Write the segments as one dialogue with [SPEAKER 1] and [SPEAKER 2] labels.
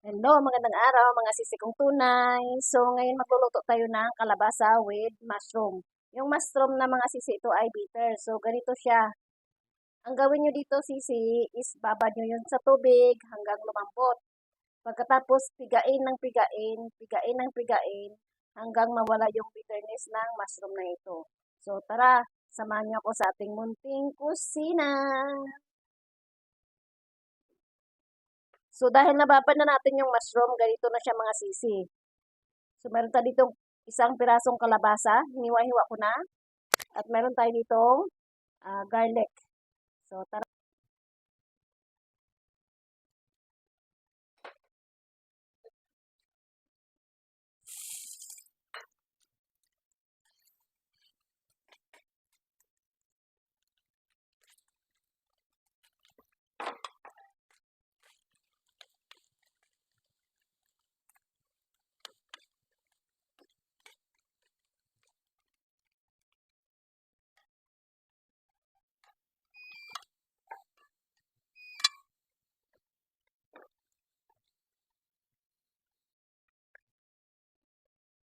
[SPEAKER 1] Hello, magandang araw mga sisi kong tunay. So ngayon magluluto tayo ng kalabasa with mushroom. Yung mushroom na mga sisi ito ay bitter. So ganito siya. Ang gawin nyo dito sisi is babad nyo yun sa tubig hanggang lumambot. Pagkatapos pigain ng pigain, pigain ng pigain hanggang mawala yung bitterness ng mushroom na ito. So tara, samahan nyo ako sa ating munting kusina. So, dahil nababad na natin yung mushroom, ganito na siya mga sisi. So, meron tayo ditong isang pirasong kalabasa, hiniwa-hiwa ko na. At meron tayo ditong garlic. So, tara.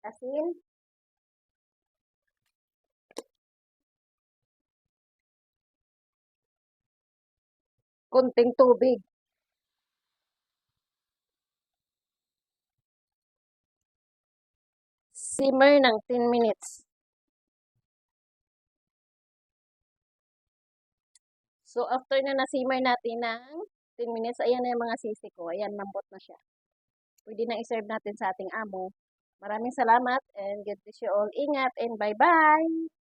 [SPEAKER 1] Asin. Kunting tubig. Simmer ng 10 minutes. So, after na na-simmer natin ng 10 minutes, ayan na yung mga sisi ko. Ayan, lambot na siya. Pwede na i-serve natin sa ating amo. Maraming salamat and God bless you all. Ingat and bye-bye!